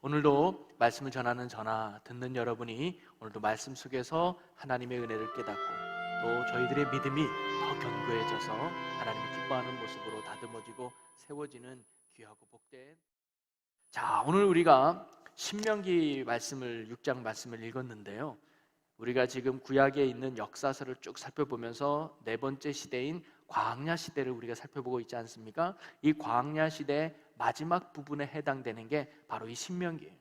오늘도 말씀을 전하는 저나 듣는 여러분이 오늘도 말씀 속에서 하나님의 은혜를 깨닫고 또 저희들의 믿음이 더 견고해져서 하나님을 기뻐하는 모습으로 다듬어지고 세워지는 귀하고 복된 오늘 우리가 신명기 말씀을 6장 말씀을 읽었는데요, 우리가 지금 구약에 있는 역사서를 쭉 살펴보면서 네 번째 시대인 광야 시대를 우리가 살펴보고 있지 않습니까? 이 광야 시대의 마지막 부분에 해당되는 게 바로 이 신명기예요.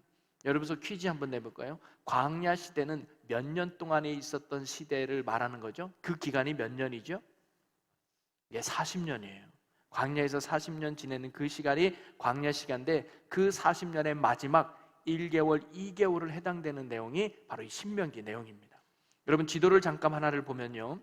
여러분서 퀴즈 한번 내볼까요? 광야 시대는 몇 년 동안에 있었던 시대를 말하는 거죠? 그 기간이 몇 년이죠? 예, 40년이에요. 광야에서 40년 지내는 그 시간이 광야 시간인데, 그 40년의 마지막 1개월, 2개월을 해당되는 내용이 바로 이 신명기 내용입니다. 여러분 지도를 잠깐 하나를 보면요,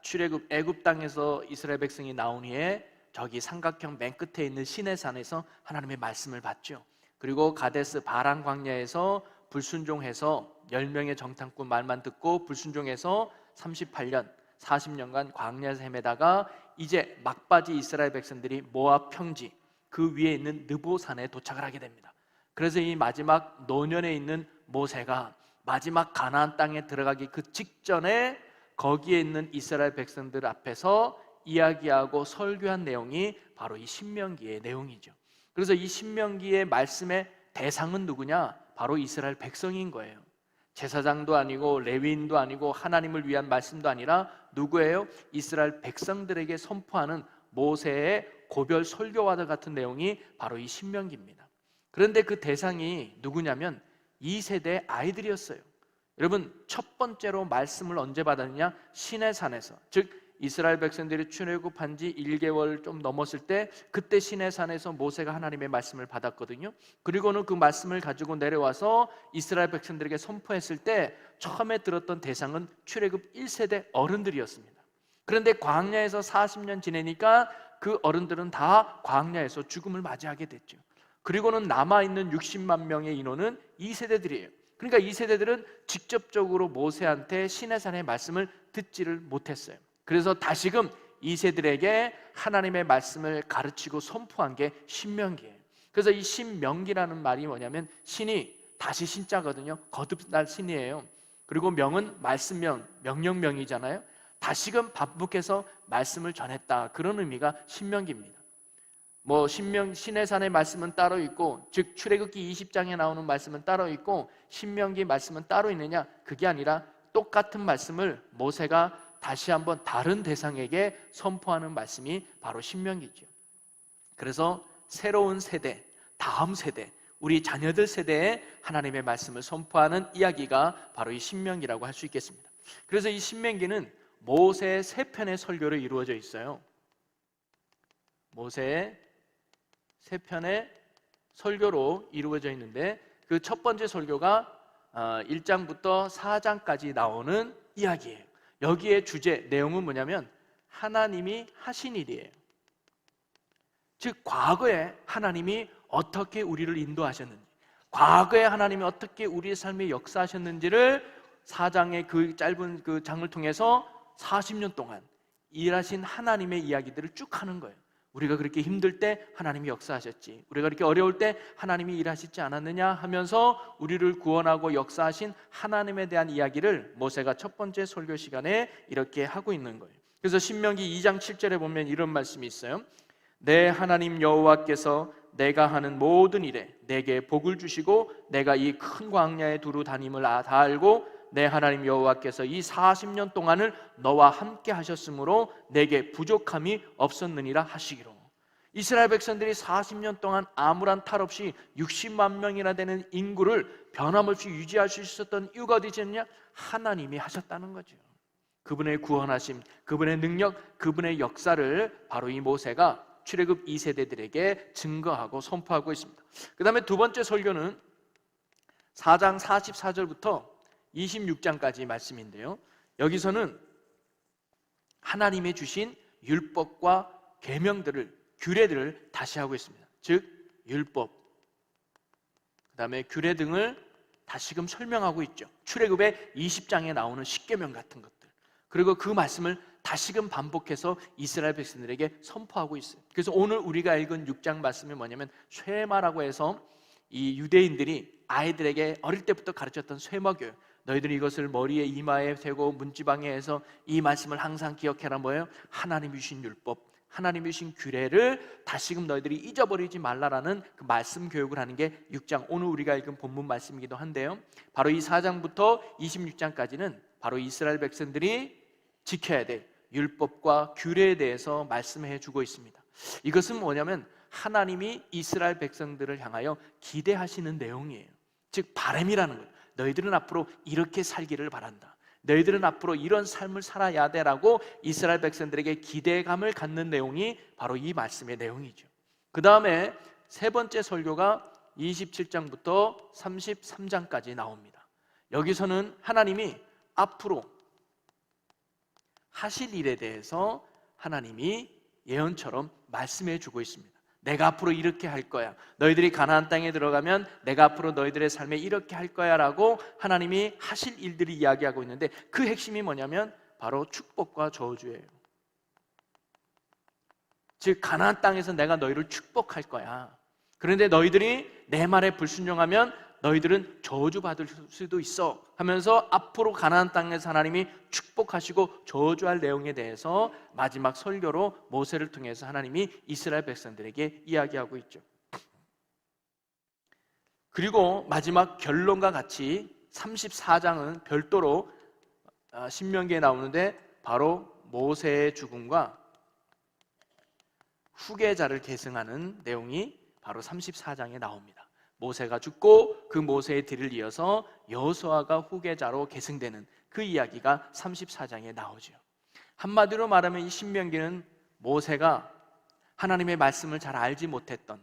출애굽 애굽 땅에서 이스라엘 백성이 나온 후에 저기 삼각형 맨 끝에 있는 시내산에서 하나님의 말씀을 받죠. 그리고 가데스 바란 광야에서 불순종해서 10명의 정탐꾼 말만 듣고 불순종해서 38년 40년간 광야에서 헤매다가 이제 막바지 이스라엘 백성들이 모압 평지 그 위에 있는 느보산에 도착을 하게 됩니다. 그래서 이 마지막 노년에 있는 모세가 마지막 가나안 땅에 들어가기 그 직전에 거기에 있는 이스라엘 백성들 앞에서 이야기하고 설교한 내용이 바로 이 신명기의 내용이죠. 그래서 이 신명기의 말씀의 대상은 누구냐? 바로 이스라엘 백성인 거예요. 제사장도 아니고 레위인도 아니고 하나님을 위한 말씀도 아니라 누구예요? 이스라엘 백성들에게 선포하는 모세의 고별 설교와 같은 내용이 바로 이 신명기입니다. 그런데 그 대상이 누구냐면 2세대 아이들이었어요. 여러분 첫 번째로 말씀을 언제 받았느냐? 시내산에서, 즉 이스라엘 백성들이 출애굽한 지 1개월 좀 넘었을 때 그때 시내산에서 모세가 하나님의 말씀을 받았거든요. 그리고는 그 말씀을 가지고 내려와서 이스라엘 백성들에게 선포했을 때 처음에 들었던 대상은 출애굽 1세대 어른들이었습니다. 그런데 광야에서 40년 지내니까 그 어른들은 다 광야에서 죽음을 맞이하게 됐죠. 그리고는 남아있는 60만 명의 인원은 2세대들이에요. 그러니까 이 세대들은 직접적으로 모세한테 시내산의 말씀을 듣지를 못했어요. 그래서 다시금 이 세대들에게 하나님의 말씀을 가르치고 선포한 게 신명기예요. 그래서 이 신명기라는 말이 뭐냐면 신이 다시 신자거든요. 거듭날 신이에요. 그리고 명은 말씀명, 명령명이잖아요. 다시금 반복해서 말씀을 전했다, 그런 의미가 신명기입니다. 시내산의 말씀은 따로 있고, 즉 출애굽기 20장에 나오는 말씀은 따로 있고 신명기 말씀은 따로 있느냐? 그게 아니라 똑같은 말씀을 모세가 다시 한번 다른 대상에게 선포하는 말씀이 바로 신명기죠. 그래서 새로운 세대, 다음 세대, 우리 자녀들 세대에 하나님의 말씀을 선포하는 이야기가 바로 이 신명기라고 할 수 있겠습니다. 그래서 이 신명기는 모세의 세 편의 설교로 이루어져 있어요. 모세의 세 편의 설교로 이루어져 있는데, 그 첫 번째 설교가 1장부터 4장까지 나오는 이야기예요. 여기에 주제, 내용은 뭐냐면 하나님이 하신 일이에요. 즉 과거에 하나님이 어떻게 우리를 인도하셨는지, 과거에 하나님이 어떻게 우리의 삶에 역사하셨는지를 4장의 그 짧은 그 장을 통해서 40년 동안 일하신 하나님의 이야기들을 쭉 하는 거예요. 우리가 그렇게 힘들 때 하나님이 역사하셨지, 우리가 그렇게 어려울 때 하나님이 일하시지 않았느냐 하면서 우리를 구원하고 역사하신 하나님에 대한 이야기를 모세가 첫 번째 설교 시간에 이렇게 하고 있는 거예요. 그래서 신명기 2장 7절에 보면 이런 말씀이 있어요. 내 하나님 여호와께서 내가 하는 모든 일에 내게 복을 주시고 내가 이 큰 광야에 두루 다님을 다 알고 내 하나님 여호와께서 이 40년 동안을 너와 함께 하셨으므로 내게 부족함이 없었느니라 하시기로. 이스라엘 백성들이 40년 동안 아무런 탈 없이 60만 명이나 되는 인구를 변함없이 유지할 수 있었던 이유가 어디 있느냐? 하나님이 하셨다는 거죠. 그분의 구원하심, 그분의 능력, 그분의 역사를 바로 이 모세가 출애굽 2세대들에게 증거하고 선포하고 있습니다. 그 다음에 두 번째 설교는 4장 44절부터 26장까지 말씀인데요, 여기서는 하나님이 주신 율법과 계명들을, 규례들을 다시 하고 있습니다. 즉 율법, 그 다음에 규례 등을 다시금 설명하고 있죠. 출애굽의 20장에 나오는 십계명 같은 것들, 그리고 그 말씀을 다시금 반복해서 이스라엘 백성들에게 선포하고 있어요. 그래서 오늘 우리가 읽은 6장 말씀이 뭐냐면 쇠마라고 해서 이 유대인들이 아이들에게 어릴 때부터 가르쳤던 쇠먹이에요. 너희들이 이것을 머리에 이마에 대고 문지방에 해서 이 말씀을 항상 기억해라. 뭐예요? 하나님이 주신 율법, 하나님이 주신 규례를 다시금 너희들이 잊어버리지 말라라는 그 말씀 교육을 하는 게 6장, 오늘 우리가 읽은 본문 말씀이기도 한데요, 바로 이 4장부터 26장까지는 바로 이스라엘 백성들이 지켜야 될 율법과 규례에 대해서 말씀해 주고 있습니다. 이것은 뭐냐면 하나님이 이스라엘 백성들을 향하여 기대하시는 내용이에요. 즉 바람이라는 거예요. 너희들은 앞으로 이렇게 살기를 바란다. 너희들은 앞으로 이런 삶을 살아야 되라고 이스라엘 백성들에게 기대감을 갖는 내용이 바로 이 말씀의 내용이죠. 그 다음에 세 번째 설교가 27장부터 33장까지 나옵니다. 여기서는 하나님이 앞으로 하실 일에 대해서 하나님이 예언처럼 말씀해 주고 있습니다. 내가 앞으로 이렇게 할 거야. 너희들이 가나안 땅에 들어가면 내가 앞으로 너희들의 삶에 이렇게 할 거야 라고 하나님이 하실 일들이 이야기하고 있는데, 그 핵심이 뭐냐면 바로 축복과 저주예요. 즉 가나안 땅에서 내가 너희를 축복할 거야. 그런데 너희들이 내 말에 불순종하면 너희들은 저주받을 수도 있어 하면서 앞으로 가나안 땅에서 하나님이 축복하시고 저주할 내용에 대해서 마지막 설교로 모세를 통해서 하나님이 이스라엘 백성들에게 이야기하고 있죠. 그리고 마지막 결론과 같이 34장은 별도로 신명기에 나오는데 바로 모세의 죽음과 후계자를 계승하는 내용이 바로 34장에 나옵니다. 모세가 죽고 그 모세의 뒤를 이어서 여호수아가 후계자로 계승되는 그 이야기가 34장에 나오죠. 한마디로 말하면 이 신명기는 모세가 하나님의 말씀을 잘 알지 못했던,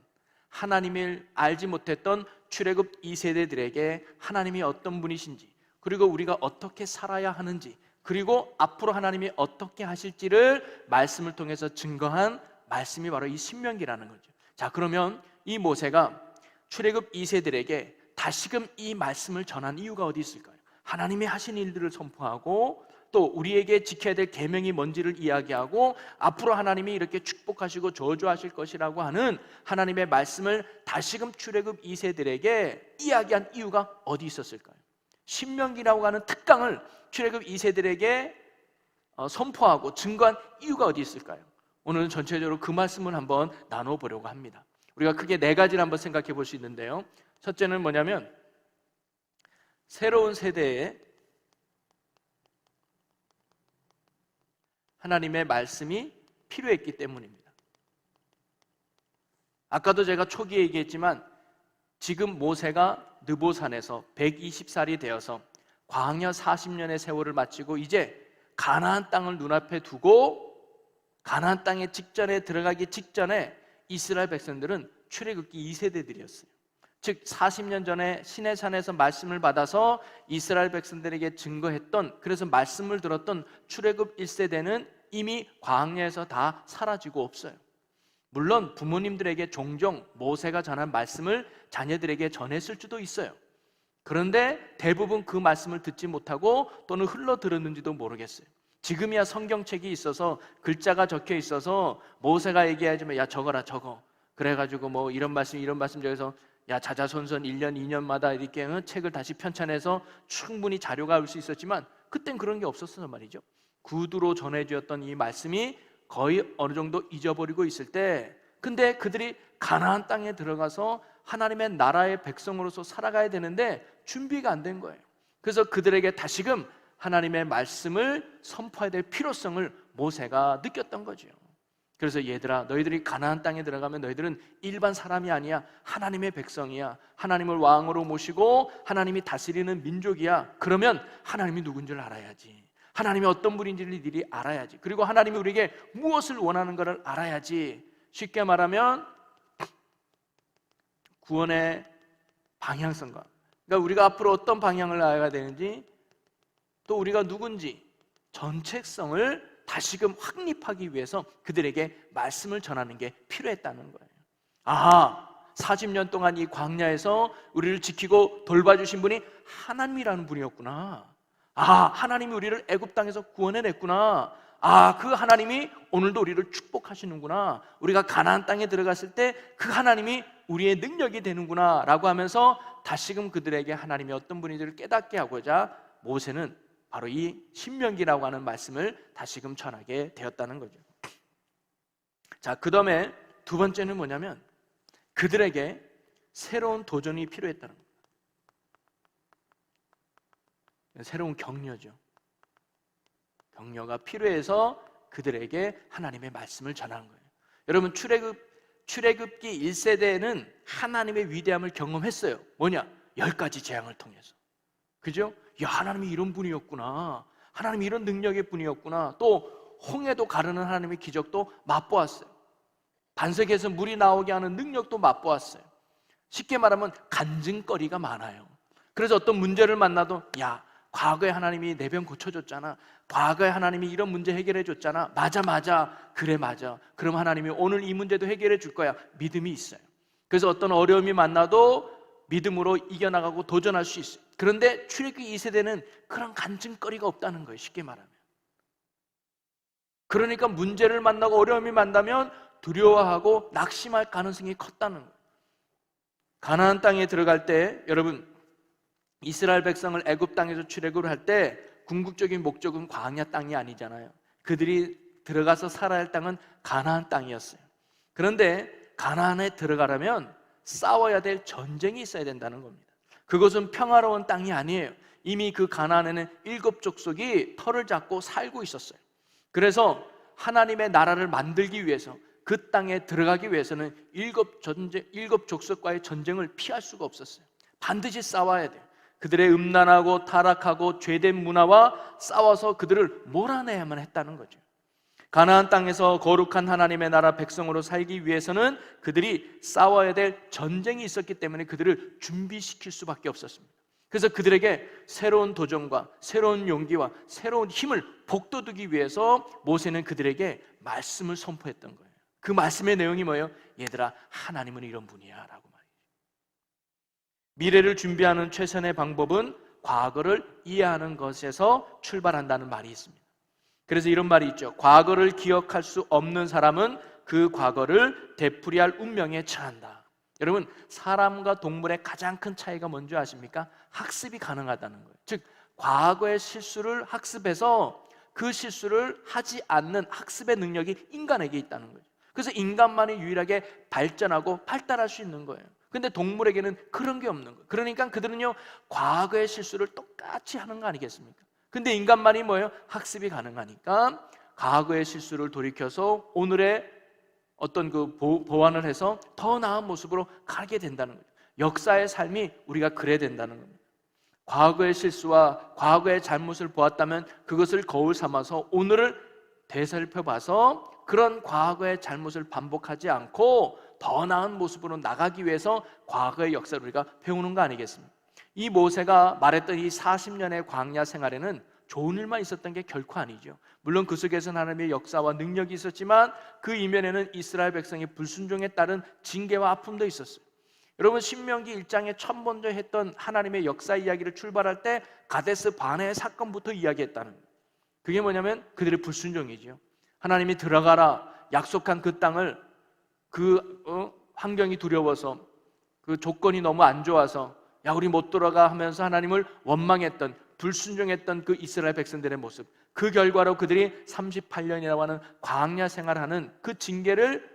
하나님을 알지 못했던 출애굽 2세대들에게 하나님이 어떤 분이신지, 그리고 우리가 어떻게 살아야 하는지, 그리고 앞으로 하나님이 어떻게 하실지를 말씀을 통해서 증거한 말씀이 바로 이 신명기라는 거죠. 자, 그러면 이 모세가 출애굽 2세들에게 다시금 이 말씀을 전한 이유가 어디 있을까요? 하나님이 하신 일들을 선포하고 또 우리에게 지켜야 될 계명이 뭔지를 이야기하고 앞으로 하나님이 이렇게 축복하시고 저주하실 것이라고 하는 하나님의 말씀을 다시금 출애굽 2세들에게 이야기한 이유가 어디 있었을까요? 신명기라고 하는 특강을 출애굽 2세들에게 선포하고 증거한 이유가 어디 있을까요? 오늘은 전체적으로 그 말씀을 한번 나눠보려고 합니다. 우리가 크게 네 가지를 한번 생각해 볼 수 있는데요, 첫째는 뭐냐면 새로운 세대에 하나님의 말씀이 필요했기 때문입니다. 아까도 제가 초기에 얘기했지만 지금 모세가 느보산에서 120살이 되어서 광야 40년의 세월을 마치고 이제 가나안 땅을 눈앞에 두고 가나안 땅의 직전에 들어가기 직전에 이스라엘 백성들은 출애굽기 2세대들이었어요. 즉 40년 전에 시내산에서 말씀을 받아서 이스라엘 백성들에게 증거했던, 그래서 말씀을 들었던 출애굽 1세대는 이미 광야에서 다 사라지고 없어요. 물론 부모님들에게 종종 모세가 전한 말씀을 자녀들에게 전했을 수도 있어요. 그런데 대부분 그 말씀을 듣지 못하고 또는 흘러 들었는지도 모르겠어요. 지금이야 성경책이 있어서 글자가 적혀 있어서 모세가 얘기하지만 야 적어라 적어, 그래가지고 뭐 이런 말씀 저기서 야 자자손손 1년 2년마다 이렇게 책을 다시 편찬해서 충분히 자료가 올 수 있었지만 그땐 그런 게 없었단 말이죠. 구두로 전해주었던 이 말씀이 거의 어느 정도 잊어버리고 있을 때, 근데 그들이 가나안 땅에 들어가서 하나님의 나라의 백성으로서 살아가야 되는데 준비가 안 된 거예요. 그래서 그들에게 다시금 하나님의 말씀을 선포해야 될 필요성을 모세가 느꼈던 거죠. 그래서 얘들아, 너희들이 가나안 땅에 들어가면 너희들은 일반 사람이 아니야. 하나님의 백성이야. 하나님을 왕으로 모시고 하나님이 다스리는 민족이야. 그러면 하나님이 누군지를 알아야지. 하나님이 어떤 분인지를 니들이 알아야지. 그리고 하나님이 우리에게 무엇을 원하는 것을 알아야지. 쉽게 말하면 구원의 방향성과, 그러니까 우리가 앞으로 어떤 방향을 나아가야 되는지, 또 우리가 누군지 전책성을 다시금 확립하기 위해서 그들에게 말씀을 전하는 게 필요했다는 거예요. 아하, 40년 동안 이 광야에서 우리를 지키고 돌봐주신 분이 하나님이라는 분이었구나. 아, 하나님이 우리를 애굽 땅에서 구원해냈구나. 아, 그 하나님이 오늘도 우리를 축복하시는구나. 우리가 가나안 땅에 들어갔을 때 그 하나님이 우리의 능력이 되는구나 라고 하면서 다시금 그들에게 하나님이 어떤 분인지를 깨닫게 하고자 모세는 바로 이 신명기라고 하는 말씀을 다시금 전하게 되었다는 거죠. 자, 그 다음에 두 번째는 뭐냐면 그들에게 새로운 도전이 필요했다는 거예요. 새로운 격려죠. 격려가 필요해서 그들에게 하나님의 말씀을 전하는 거예요. 여러분, 출애굽기 1세대에는 하나님의 위대함을 경험했어요. 뭐냐? 10가지 재앙을 통해서. 그죠? 야, 하나님이 이런 분이었구나. 하나님이 이런 능력의 분이었구나. 또 홍해도 가르는 하나님의 기적도 맛보았어요. 반석에서 물이 나오게 하는 능력도 맛보았어요. 쉽게 말하면 간증거리가 많아요. 그래서 어떤 문제를 만나도 야, 과거에 하나님이 내 병 고쳐줬잖아. 과거에 하나님이 이런 문제 해결해 줬잖아. 맞아. 그래, 맞아. 그럼 하나님이 오늘 이 문제도 해결해 줄 거야. 믿음이 있어요. 그래서 어떤 어려움이 만나도 믿음으로 이겨나가고 도전할 수 있어요. 그런데 출애굽기 2세대는 그런 간증거리가 없다는 거예요. 쉽게 말하면. 그러니까 문제를 만나고 어려움이 만나면 두려워하고 낙심할 가능성이 컸다는 거예요. 가나안 땅에 들어갈 때 여러분, 이스라엘 백성을 애굽 땅에서 출애굽을 할 때 궁극적인 목적은 광야 땅이 아니잖아요. 그들이 들어가서 살아야 할 땅은 가나안 땅이었어요. 그런데 가나안에 들어가려면 싸워야 될 전쟁이 있어야 된다는 겁니다. 그것은 평화로운 땅이 아니에요. 이미 그 가나안에는 7족속이 터를 잡고 살고 있었어요. 그래서 하나님의 나라를 만들기 위해서 그 땅에 들어가기 위해서는 7족속과의 전쟁을 피할 수가 없었어요. 반드시 싸워야 돼요. 그들의 음란하고 타락하고 죄된 문화와 싸워서 그들을 몰아내야만 했다는 거죠. 가나안 땅에서 거룩한 하나님의 나라 백성으로 살기 위해서는 그들이 싸워야 될 전쟁이 있었기 때문에 그들을 준비시킬 수밖에 없었습니다. 그래서 그들에게 새로운 도전과 새로운 용기와 새로운 힘을 북돋우기 위해서 모세는 그들에게 말씀을 선포했던 거예요. 그 말씀의 내용이 뭐예요? 얘들아, 하나님은 이런 분이야 라고 말이에요. 미래를 준비하는 최선의 방법은 과거를 이해하는 것에서 출발한다는 말이 있습니다. 그래서 이런 말이 있죠. 과거를 기억할 수 없는 사람은 그 과거를 되풀이할 운명에 처한다. 여러분, 사람과 동물의 가장 큰 차이가 뭔지 아십니까? 학습이 가능하다는 거예요. 즉, 과거의 실수를 학습해서 그 실수를 하지 않는 학습의 능력이 인간에게 있다는 거죠. 그래서 인간만이 유일하게 발전하고 발달할 수 있는 거예요. 근데 동물에게는 그런 게 없는 거예요. 그러니까 그들은요, 과거의 실수를 똑같이 하는 거 아니겠습니까? 근데 인간만이 뭐예요? 학습이 가능하니까 과거의 실수를 돌이켜서 오늘의 어떤 그 보완을 해서 더 나은 모습으로 가게 된다는 거죠. 역사의 삶이 우리가 그래야 된다는 겁니다. 과거의 실수와 과거의 잘못을 보았다면 그것을 거울 삼아서 오늘을 되살펴봐서 그런 과거의 잘못을 반복하지 않고 더 나은 모습으로 나가기 위해서 과거의 역사를 우리가 배우는 거 아니겠습니까? 이 모세가 말했던 이 40년의 광야 생활에는 좋은 일만 있었던 게 결코 아니죠. 물론 그 속에서는 하나님의 역사와 능력이 있었지만 그 이면에는 이스라엘 백성의 불순종에 따른 징계와 아픔도 있었어요. 여러분, 신명기 1장에 첫 번째 했던 하나님의 역사 이야기를 출발할 때 가데스 바네의 사건부터 이야기했다는 거예요. 그게 뭐냐면 그들의 불순종이죠. 하나님이 들어가라 약속한 그 땅을 환경이 두려워서 그 조건이 너무 안 좋아서 야, 우리 못 들어가 하면서 하나님을 원망했던, 불순종했던 그 이스라엘 백성들의 모습, 그 결과로 그들이 38년이라고 하는 광야 생활하는 그 징계를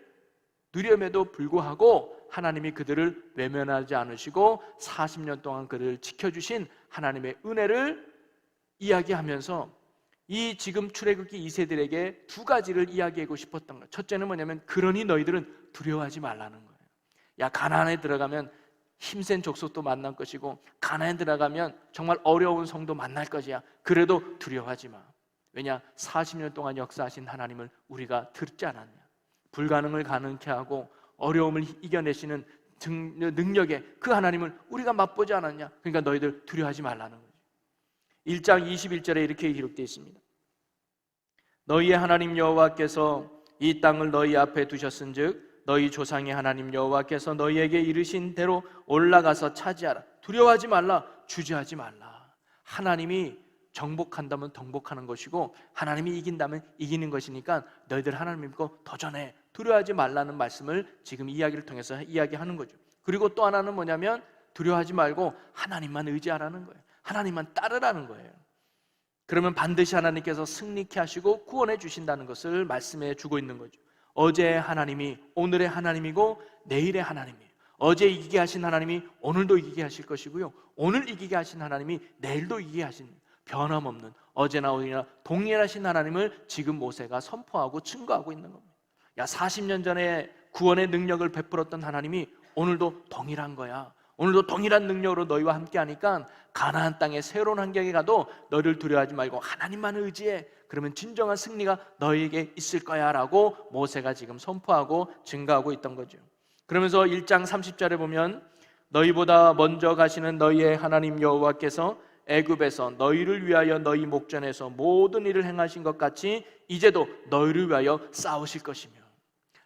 누림에도 불구하고 하나님이 그들을 외면하지 않으시고 40년 동안 그들을 지켜주신 하나님의 은혜를 이야기하면서 이 지금 출애굽기 2세들에게 두 가지를 이야기하고 싶었던 거예요. 첫째는 뭐냐면 그러니 너희들은 두려워하지 말라는 거예요. 야, 가나안에 들어가면 힘센 족속도 만날 것이고 가나안에 들어가면 정말 어려운 성도 만날 것이야. 그래도 두려워하지 마. 왜냐? 40년 동안 역사하신 하나님을 우리가 듣지 않았냐. 불가능을 가능케 하고 어려움을 이겨내시는 능력의 그 하나님을 우리가 맛보지 않았냐. 그러니까 너희들 두려워하지 말라는 거죠. 1장 21절에 이렇게 기록되어 있습니다. 너희의 하나님 여호와께서 이 땅을 너희 앞에 두셨은즉 너희 조상의 하나님 여호와께서 너희에게 이르신 대로 올라가서 차지하라. 두려워하지 말라. 주저하지 말라. 하나님이 정복한다면 정복하는 것이고 하나님이 이긴다면 이기는 것이니까 너희들 하나님 믿고 도전해. 두려워하지 말라는 말씀을 지금 이야기를 통해서 이야기하는 거죠. 그리고 또 하나는 뭐냐면 두려워하지 말고 하나님만 의지하라는 거예요. 하나님만 따르라는 거예요. 그러면 반드시 하나님께서 승리케 하시고 구원해 주신다는 것을 말씀해 주고 있는 거죠. 어제의 하나님이 오늘의 하나님이고 내일의 하나님이에요. 어제 이기게 하신 하나님이 오늘도 이기게 하실 것이고요, 오늘 이기게 하신 하나님이 내일도 이기게 하신, 변함없는 어제나 오늘이나 동일하신 하나님을 지금 모세가 선포하고 증거하고 있는 겁니다. 40년 전에 구원의 능력을 베풀었던 하나님이 오늘도 동일한 거야. 오늘도 동일한 능력으로 너희와 함께 하니까 가나안 땅의 새로운 환경에 가도 너희를 두려워하지 말고 하나님만 의지해. 그러면 진정한 승리가 너희에게 있을 거야 라고 모세가 지금 선포하고 증거하고 있던 거죠. 그러면서 1장 30절에 보면 너희보다 먼저 가시는 너희의 하나님 여호와께서 애굽에서 너희를 위하여 너희 목전에서 모든 일을 행하신 것 같이 이제도 너희를 위하여 싸우실 것이며,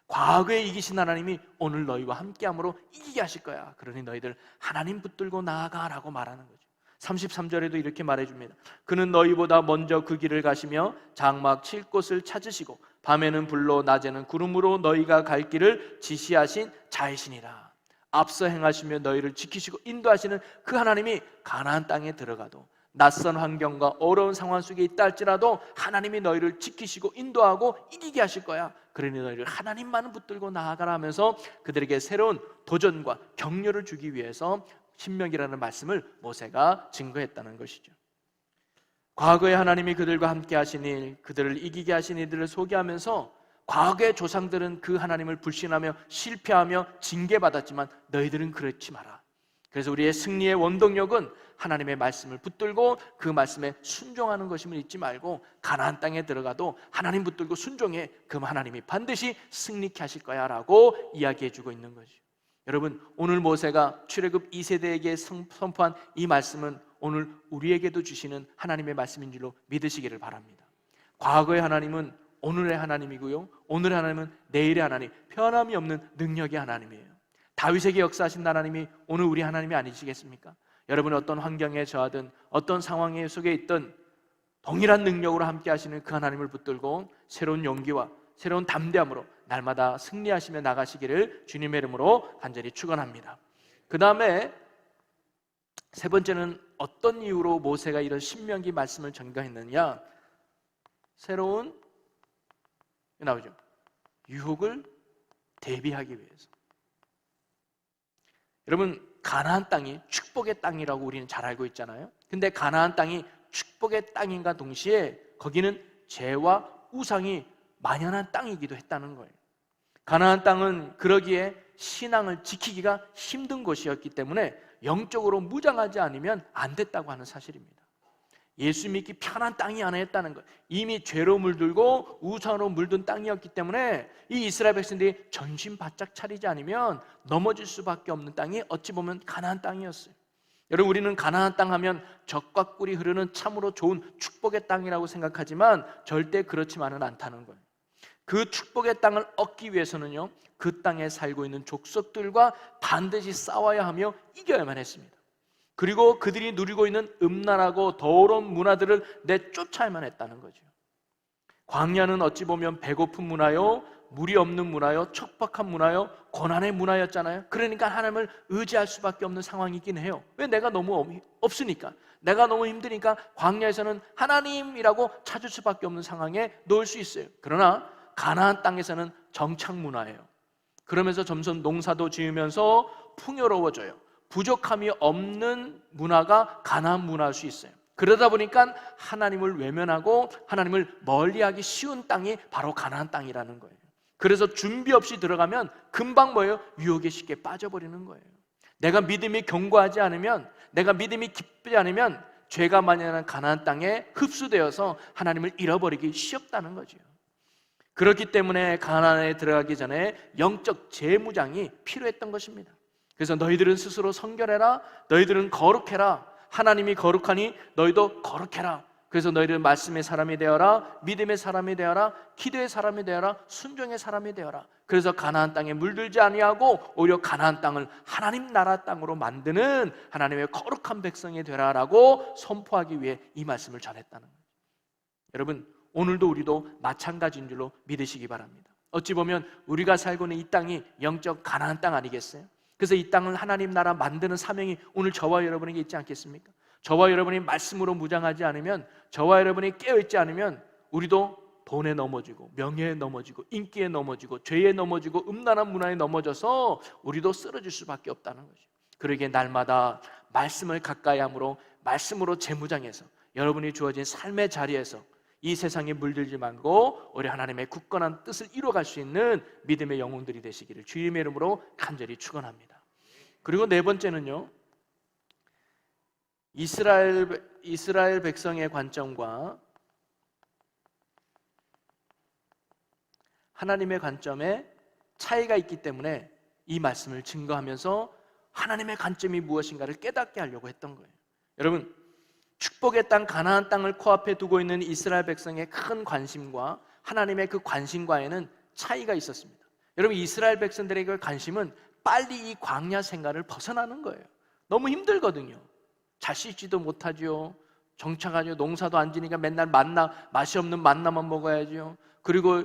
과거에 이기신 하나님이 오늘 너희와 함께함으로 이기게 하실 거야. 그러니 너희들 하나님 붙들고 나아가라고 말하는 거죠. 33절에도 이렇게 말해줍니다. 그는 너희보다 먼저 그 길을 가시며 장막 칠 곳을 찾으시고 밤에는 불로 낮에는 구름으로 너희가 갈 길을 지시하신 자이시니라. 앞서 행하시며 너희를 지키시고 인도하시는 그 하나님이 가나안 땅에 들어가도 낯선 환경과 어려운 상황 속에 있다 할지라도 하나님이 너희를 지키시고 인도하고 이기게 하실 거야. 그러니 너희를 하나님만 붙들고 나아가라 하면서 그들에게 새로운 도전과 격려를 주기 위해서 신명기라는 말씀을 모세가 증거했다는 것이죠. 과거에 하나님이 그들과 함께 하신 일, 그들을 이기게 하신 이들을 소개하면서 과거의 조상들은 그 하나님을 불신하며 실패하며 징계받았지만 너희들은 그렇지 마라. 그래서 우리의 승리의 원동력은 하나님의 말씀을 붙들고 그 말씀에 순종하는 것임을 잊지 말고 가나안 땅에 들어가도 하나님 붙들고 순종해. 그럼 하나님이 반드시 승리케 하실 거야 라고 이야기해 주고 있는 거죠. 여러분, 오늘 모세가 출애굽 2세대에게 선포한 이 말씀은 오늘 우리에게도 주시는 하나님의 말씀인 줄로 믿으시기를 바랍니다. 과거의 하나님은 오늘의 하나님이고요, 오늘의 하나님은 내일의 하나님, 변함이 없는 능력의 하나님이에요. 다윗에게 역사하신 하나님이 오늘 우리 하나님이 아니시겠습니까? 여러분이 어떤 환경에 처하든 어떤 상황 속에 있든 동일한 능력으로 함께 하시는 그 하나님을 붙들고 새로운 용기와 새로운 담대함으로 날마다 승리하시며 나가시기를 주님의 이름으로 간절히 축원합니다. 그 다음에 세 번째는 어떤 이유로 모세가 이런 신명기 말씀을 전가했느냐? 새로운 나오죠. 유혹을 대비하기 위해서. 여러분, 가나안 땅이 축복의 땅이라고 우리는 잘 알고 있잖아요. 근데 가나안 땅이 축복의 땅인가 동시에 거기는 죄와 우상이 만연한 땅이기도 했다는 거예요. 가나안 땅은 그러기에 신앙을 지키기가 힘든 곳이었기 때문에 영적으로 무장하지 않으면 안 됐다고 하는 사실입니다. 예수 믿기 편한 땅이 아니었다는 거예요. 이미 죄로 물들고 우상으로 물든 땅이었기 때문에 이 이스라엘 백성들이 전신 바짝 차리지 않으면 넘어질 수밖에 없는 땅이 어찌 보면 가나안 땅이었어요. 여러분, 우리는 가나안 땅 하면 젖과 꿀이 흐르는 참으로 좋은 축복의 땅이라고 생각하지만 절대 그렇지만은 않다는 거예요. 그 축복의 땅을 얻기 위해서는요, 그 땅에 살고 있는 족속들과 반드시 싸워야 하며 이겨야만 했습니다. 그리고 그들이 누리고 있는 음란하고 더러운 문화들을 내쫓아야만 했다는 거죠. 광야는 어찌 보면 배고픈 문화요, 물이 없는 문화요, 척박한 문화요, 고난의 문화였잖아요. 그러니까 하나님을 의지할 수밖에 없는 상황이긴 해요. 왜? 내가 너무 없으니까, 내가 너무 힘드니까 광야에서는 하나님이라고 찾을 수밖에 없는 상황에 놓을 수 있어요. 그러나 가나안 땅에서는 정착 문화예요. 그러면서 점점 농사도 지으면서 풍요로워져요. 부족함이 없는 문화가 가나안 문화일 수 있어요. 그러다 보니까 하나님을 외면하고 하나님을 멀리하기 쉬운 땅이 바로 가나안 땅이라는 거예요. 그래서 준비 없이 들어가면 금방 뭐예요? 유혹에 쉽게 빠져버리는 거예요. 내가 믿음이 견고하지 않으면, 내가 믿음이 깊지 않으면 죄가 만연한 가나안 땅에 흡수되어서 하나님을 잃어버리기 쉽다는 거죠. 그렇기 때문에 가나안에 들어가기 전에 영적 재무장이 필요했던 것입니다. 그래서 너희들은 스스로 성결해라, 너희들은 거룩해라, 하나님이 거룩하니 너희도 거룩해라. 그래서 너희들은 말씀의 사람이 되어라, 믿음의 사람이 되어라, 기도의 사람이 되어라, 순종의 사람이 되어라. 그래서 가나안 땅에 물들지 아니하고 오히려 가나안 땅을 하나님 나라 땅으로 만드는 하나님의 거룩한 백성이 되라라고 선포하기 위해 이 말씀을 전했다는 거예요. 여러분, 오늘도 우리도 마찬가지인 줄로 믿으시기 바랍니다. 어찌 보면 우리가 살고 있는 이 땅이 영적 가나안 땅 아니겠어요? 그래서 이 땅을 하나님 나라 만드는 사명이 오늘 저와 여러분에게 있지 않겠습니까? 저와 여러분이 말씀으로 무장하지 않으면, 저와 여러분이 깨어있지 않으면 우리도 돈에 넘어지고 명예에 넘어지고 인기에 넘어지고 죄에 넘어지고 음란한 문화에 넘어져서 우리도 쓰러질 수밖에 없다는 거죠. 그러기에 날마다 말씀을 가까이 함으로, 말씀으로 재무장해서 여러분이 주어진 삶의 자리에서 이 세상에 물들지 말고 우리 하나님의 굳건한 뜻을 이루어갈 수 있는 믿음의 영혼들이 되시기를 주님의 이름으로 간절히 축원합니다. 그리고 네 번째는요, 이스라엘 백성의 관점과 하나님의 관점에 차이가 있기 때문에 이 말씀을 증거하면서 하나님의 관점이 무엇인가를 깨닫게 하려고 했던 거예요. 여러분, 축복의 땅 가나안 땅을 코앞에 두고 있는 이스라엘 백성의 큰 관심과 하나님의 그 관심과에는 차이가 있었습니다. 여러분, 이스라엘 백성들의 그 관심은 빨리 이 광야 생활을 벗어나는 거예요. 너무 힘들거든요. 잘 씻지도 못하죠. 정착하죠. 농사도 안 지니까 맨날 맛이 없는 만나만 먹어야죠. 그리고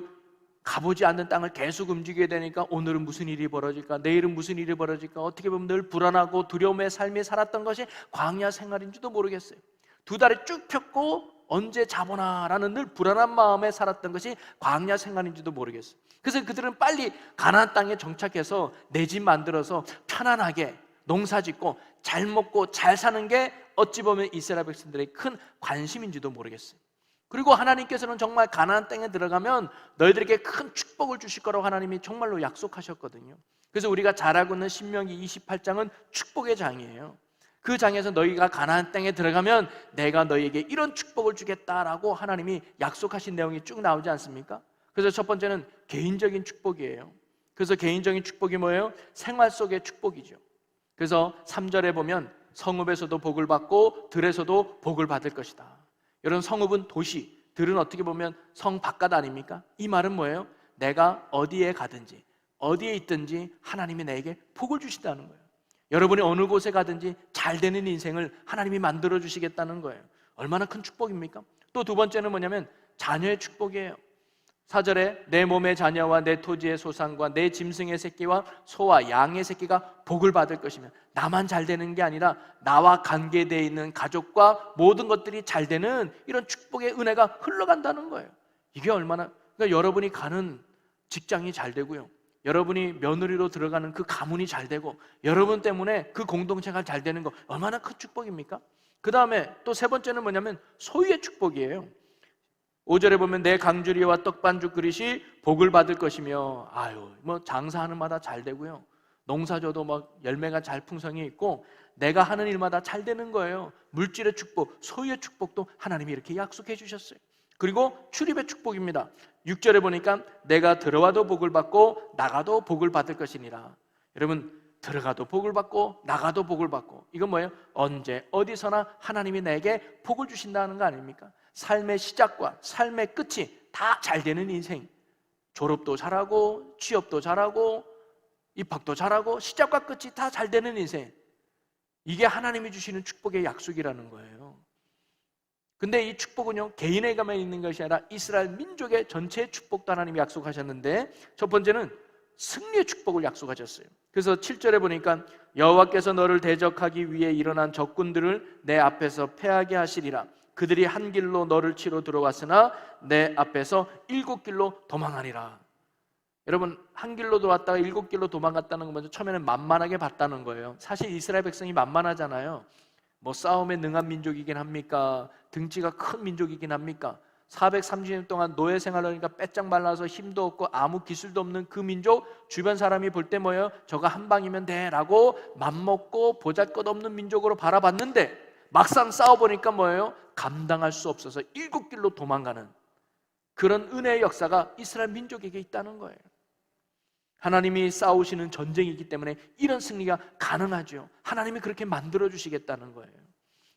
가보지 않는 땅을 계속 움직여야 되니까 오늘은 무슨 일이 벌어질까, 내일은 무슨 일이 벌어질까, 어떻게 보면 늘 불안하고 두려움의 삶이 살았던 것이 광야 생활인지도 모르겠어요. 두 다리 쭉 폈고 언제 자보나라는 늘 불안한 마음에 살았던 것이 광야 생활인지도 모르겠어요. 그래서 그들은 빨리 가나안 땅에 정착해서 내 집 만들어서 편안하게 농사 짓고 잘 먹고 잘 사는 게 어찌 보면 이스라엘 백성들의 큰 관심인지도 모르겠어요. 그리고 하나님께서는 정말 가나안 땅에 들어가면 너희들에게 큰 축복을 주실 거라고 하나님이 정말로 약속하셨거든요. 그래서 우리가 잘 알고 있는 신명기 28장은 축복의 장이에요. 그 장에서 너희가 가나안 땅에 들어가면 내가 너희에게 이런 축복을 주겠다라고 하나님이 약속하신 내용이 쭉 나오지 않습니까? 그래서 첫 번째는 개인적인 축복이에요. 그래서 개인적인 축복이 뭐예요? 생활 속의 축복이죠. 그래서 3절에 보면 성읍에서도 복을 받고 들에서도 복을 받을 것이다. 여러분, 성읍은 도시, 들은 어떻게 보면 성 바깥 아닙니까? 이 말은 뭐예요? 내가 어디에 가든지 어디에 있든지 하나님이 내게 복을 주신다는 거예요. 여러분이 어느 곳에 가든지 잘 되는 인생을 하나님이 만들어 주시겠다는 거예요. 얼마나 큰 축복입니까? 또 두 번째는 뭐냐면 자녀의 축복이에요. 4절에 내 몸의 자녀와 내 토지의 소산과 내 짐승의 새끼와 소와 양의 새끼가 복을 받을 것이며, 나만 잘 되는 게 아니라 나와 관계되어 있는 가족과 모든 것들이 잘 되는 이런 축복의 은혜가 흘러간다는 거예요. 이게 얼마나, 그러니까 여러분이 가는 직장이 잘 되고요, 여러분이 며느리로 들어가는 그 가문이 잘 되고, 여러분 때문에 그 공동체가 잘 되는 거 얼마나 큰 축복입니까? 그 다음에 또 세 번째는 뭐냐면 소유의 축복이에요. 5절에 보면 내 강주리와 떡반죽 그릇이 복을 받을 것이며, 뭐 장사하는 마다 잘 되고요, 농사져도 막 열매가 잘 풍성히 있고 내가 하는 일마다 잘 되는 거예요. 물질의 축복, 소유의 축복도 하나님이 이렇게 약속해 주셨어요. 그리고 출입의 축복입니다. 6절에 보니까 내가 들어와도 복을 받고 나가도 복을 받을 것이니라. 여러분, 들어가도 복을 받고 나가도 복을 받고, 이건 뭐예요? 언제 어디서나 하나님이 내게 복을 주신다는 거 아닙니까? 삶의 시작과 삶의 끝이 다 잘 되는 인생, 졸업도 잘하고 취업도 잘하고 입학도 잘하고 시작과 끝이 다 잘 되는 인생, 이게 하나님이 주시는 축복의 약속이라는 거예요. 근데 이 축복은요, 개인에게만 있는 것이 아니라 이스라엘 민족의 전체의 축복도 하나님이 약속하셨는데, 첫 번째는 승리의 축복을 약속하셨어요. 그래서 7절에 보니까 여호와께서 너를 대적하기 위해 일어난 적군들을 내 앞에서 패하게 하시리라. 그들이 한 길로 너를 치러 들어왔으나 내 앞에서 7길로 도망하리라. 여러분, 한 길로 들어왔다가 7길로 도망갔다는 건 먼저 처음에는 만만하게 봤다는 거예요. 사실 이스라엘 백성이 만만하잖아요. 뭐 싸움에 능한 민족이긴 합니까? 등치가 큰 민족이긴 합니까? 430년 동안 노예 생활을 하니까 빼짝 말라서 힘도 없고 아무 기술도 없는 그 민족, 주변 사람이 볼 때 뭐예요? 저거 한 방이면 돼 라고 맘먹고 보잘것없는 민족으로 바라봤는데, 막상 싸워보니까 뭐예요? 감당할 수 없어서 7길로 도망가는 그런 은혜의 역사가 이스라엘 민족에게 있다는 거예요. 하나님이 싸우시는 전쟁이기 때문에 이런 승리가 가능하죠. 하나님이 그렇게 만들어주시겠다는 거예요.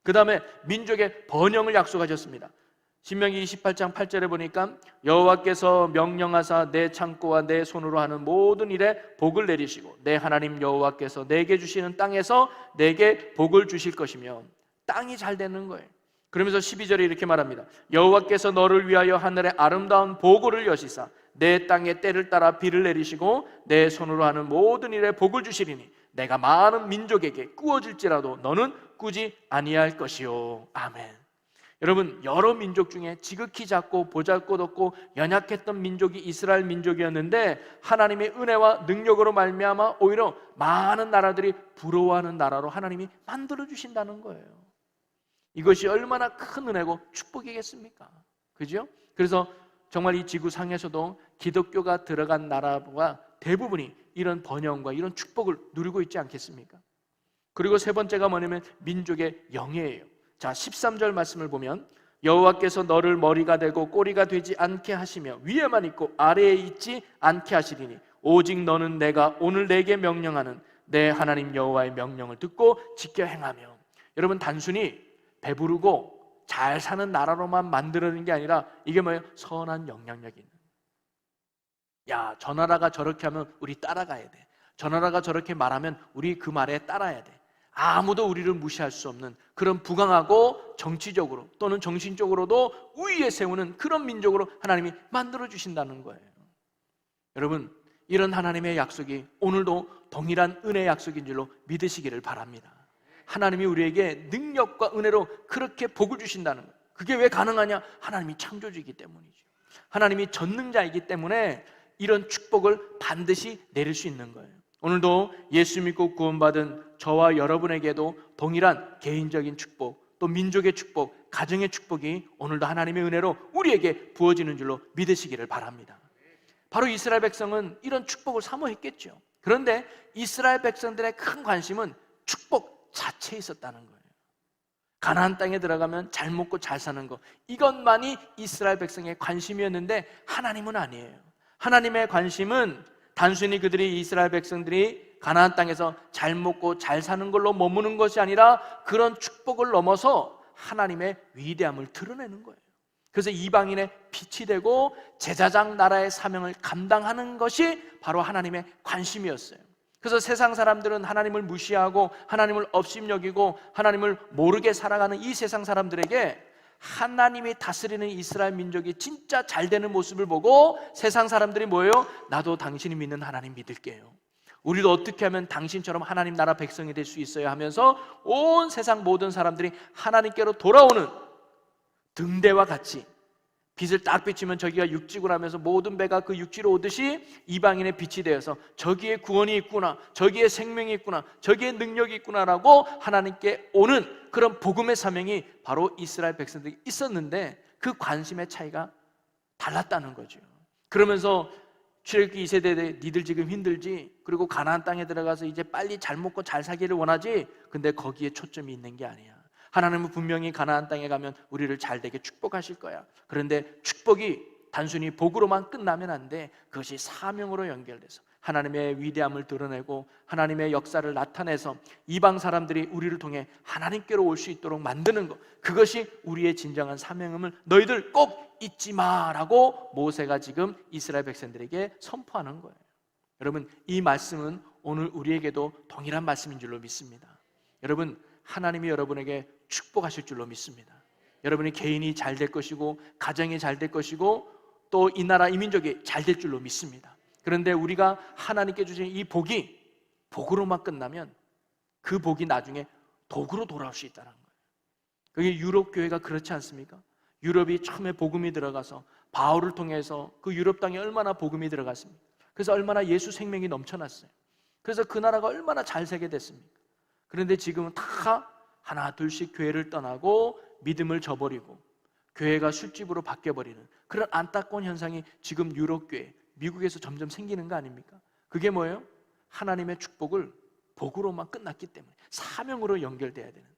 그 다음에 민족의 번영을 약속하셨습니다. 신명기 28장 8절에 보니까 여호와께서 명령하사 내 창고와 내 손으로 하는 모든 일에 복을 내리시고 내 하나님 여호와께서 내게 주시는 땅에서 내게 복을 주실 것이며, 땅이 잘 되는 거예요. 그러면서 12절에 이렇게 말합니다. 여호와께서 너를 위하여 하늘의 아름다운 보고를 여시사 내 땅에 때를 따라 비를 내리시고 내 손으로 하는 모든 일에 복을 주시리니 내가 많은 민족에게 꾸어질지라도 너는 꾸지 아니할 것이요. 아멘. 여러분, 여러 민족 중에 지극히 작고 보잘것없고 연약했던 민족이 이스라엘 민족이었는데 하나님의 은혜와 능력으로 말미암아 오히려 많은 나라들이 부러워하는 나라로 하나님이 만들어 주신다는 거예요. 이것이 얼마나 큰 은혜고 축복이겠습니까? 그죠? 그래서 정말 이 지구상에서도 기독교가 들어간 나라가 대부분이 이런 번영과 이런 축복을 누리고 있지 않겠습니까? 그리고 세 번째가 뭐냐면 민족의 영예예요. 자, 13절 말씀을 보면 여호와께서 너를 머리가 되고 꼬리가 되지 않게 하시며 위에만 있고 아래에 있지 않게 하시리니 오직 너는 내가 오늘 내게 명령하는 내 하나님 여호와의 명령을 듣고 지켜 행하며. 여러분, 단순히 배부르고 잘 사는 나라로만 만들어낸 게 아니라 이게 뭐예요? 선한 영향력이 있는. 야, 저 나라가 저렇게 하면 우리 따라가야 돼. 저 나라가 저렇게 말하면 우리 그 말에 따라야 돼. 아무도 우리를 무시할 수 없는 그런 부강하고 정치적으로 또는 정신적으로도 우위에 세우는 그런 민족으로 하나님이 만들어 주신다는 거예요. 여러분, 이런 하나님의 약속이 오늘도 동일한 은혜의 약속인 줄로 믿으시기를 바랍니다. 하나님이 우리에게 능력과 은혜로 그렇게 복을 주신다는 거예요. 그게 왜 가능하냐? 하나님이 창조주이기 때문이죠. 하나님이 전능자이기 때문에 이런 축복을 반드시 내릴 수 있는 거예요. 오늘도 예수 믿고 구원받은 저와 여러분에게도 동일한 개인적인 축복, 또 민족의 축복, 가정의 축복이 오늘도 하나님의 은혜로 우리에게 부어지는 줄로 믿으시기를 바랍니다. 바로 이스라엘 백성은 이런 축복을 사모했겠죠. 그런데 이스라엘 백성들의 큰 관심은 축복 자체에 있었다는 거예요. 가나안 땅에 들어가면 잘 먹고 잘 사는 것, 이것만이 이스라엘 백성의 관심이었는데 하나님은 아니에요. 하나님의 관심은 단순히 그들이 이스라엘 백성들이 가나안 땅에서 잘 먹고 잘 사는 걸로 머무는 것이 아니라 그런 축복을 넘어서 하나님의 위대함을 드러내는 거예요. 그래서 이방인의 빛이 되고 제사장 나라의 사명을 감당하는 것이 바로 하나님의 관심이었어요. 그래서 세상 사람들은 하나님을 무시하고 하나님을 업신여기고 하나님을 모르게 살아가는 이 세상 사람들에게 하나님이 다스리는 이스라엘 민족이 진짜 잘 되는 모습을 보고 세상 사람들이 뭐예요? 나도 당신이 믿는 하나님 믿을게요. 우리도 어떻게 하면 당신처럼 하나님 나라 백성이 될 수 있어요 하면서 온 세상 모든 사람들이 하나님께로 돌아오는 등대와 같이 빛을 딱 비치면 저기가 육지구나 하면서 모든 배가 그 육지로 오듯이 이방인의 빛이 되어서 저기에 구원이 있구나, 저기에 생명이 있구나, 저기에 능력이 있구나라고 하나님께 오는 그런 복음의 사명이 바로 이스라엘 백성들이 있었는데 그 관심의 차이가 달랐다는 거죠. 그러면서 출애굽기 2세대 니들 지금 힘들지, 그리고 가나안 땅에 들어가서 이제 빨리 잘 먹고 잘 살기를 원하지, 근데 거기에 초점이 있는 게 아니야. 하나님은 분명히 가나안 땅에 가면 우리를 잘되게 축복하실 거야. 그런데 축복이 단순히 복으로만 끝나면 안 돼. 그것이 사명으로 연결돼서 하나님의 위대함을 드러내고 하나님의 역사를 나타내서 이방 사람들이 우리를 통해 하나님께로 올 수 있도록 만드는 것, 그것이 우리의 진정한 사명임을 너희들 꼭 잊지 마라고 모세가 지금 이스라엘 백성들에게 선포하는 거예요. 여러분, 이 말씀은 오늘 우리에게도 동일한 말씀인 줄로 믿습니다. 여러분, 하나님이 여러분에게 축복하실 줄로 믿습니다. 여러분의 개인이 잘 될 것이고 가정이 잘 될 것이고 또 이 나라 이 민족이 잘 될 줄로 믿습니다. 그런데 우리가 하나님께 주신 이 복이 복으로만 끝나면 그 복이 나중에 도구로 돌아올 수 있다는 거예요. 그게 유럽 교회가 그렇지 않습니까? 유럽이 처음에 복음이 들어가서 바울을 통해서 그 유럽 땅에 얼마나 복음이 들어갔습니까? 그래서 얼마나 예수 생명이 넘쳐났어요. 그래서 그 나라가 얼마나 잘 살게 됐습니까? 그런데 지금은 다 하나 둘씩 교회를 떠나고 믿음을 저버리고 교회가 술집으로 바뀌어버리는 그런 안타까운 현상이 지금 유럽 교회, 미국에서 점점 생기는 거 아닙니까? 그게 뭐예요? 하나님의 축복을 복으로만 끝났기 때문에 사명으로 연결돼야 되는데,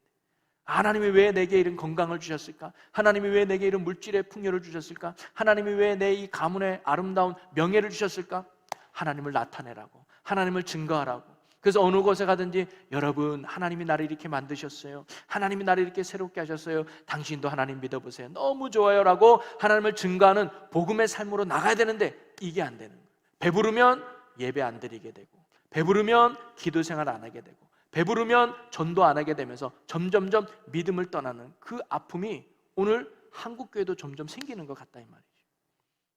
하나님이 왜 내게 이런 건강을 주셨을까? 하나님이 왜 내게 이런 물질의 풍요를 주셨을까? 하나님이 왜 내 이 가문의 아름다운 명예를 주셨을까? 하나님을 나타내라고, 하나님을 증거하라고. 그래서 어느 곳에 가든지 여러분, 하나님이 나를 이렇게 만드셨어요, 하나님이 나를 이렇게 새롭게 하셨어요, 당신도 하나님 믿어보세요, 너무 좋아요 라고 하나님을 증거하는 복음의 삶으로 나가야 되는데 이게 안 되는 거예요. 배부르면 예배 안 드리게 되고, 배부르면 기도 생활 안 하게 되고, 배부르면 전도 안 하게 되면서 점점점 믿음을 떠나는 그 아픔이 오늘 한국교회도 점점 생기는 것 같다 이 말이죠.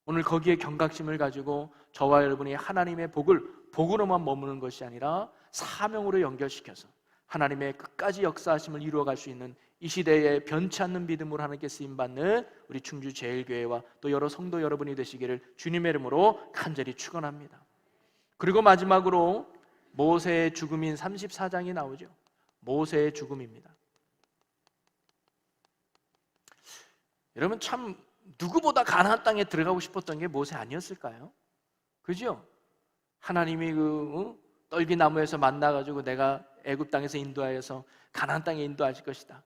오늘 거기에 경각심을 가지고 저와 여러분이 하나님의 복으로만 머무는 것이 아니라 사명으로 연결시켜서 하나님의 끝까지 역사하심을 이루어갈 수 있는 이 시대에 변치 않는 믿음으로 하나님께 쓰임받는 우리 충주제일교회와 또 여러 성도 여러분이 되시기를 주님의 이름으로 간절히 축원합니다. 그리고 마지막으로 모세의 죽음인 34장이 나오죠. 모세의 죽음입니다. 여러분, 참 누구보다 가나안 땅에 들어가고 싶었던 게 모세 아니었을까요? 그죠? 하나님이 떨기나무에서 만나가지고 내가 애굽 땅에서 인도하여서 가나안 땅에 인도하실 것이다.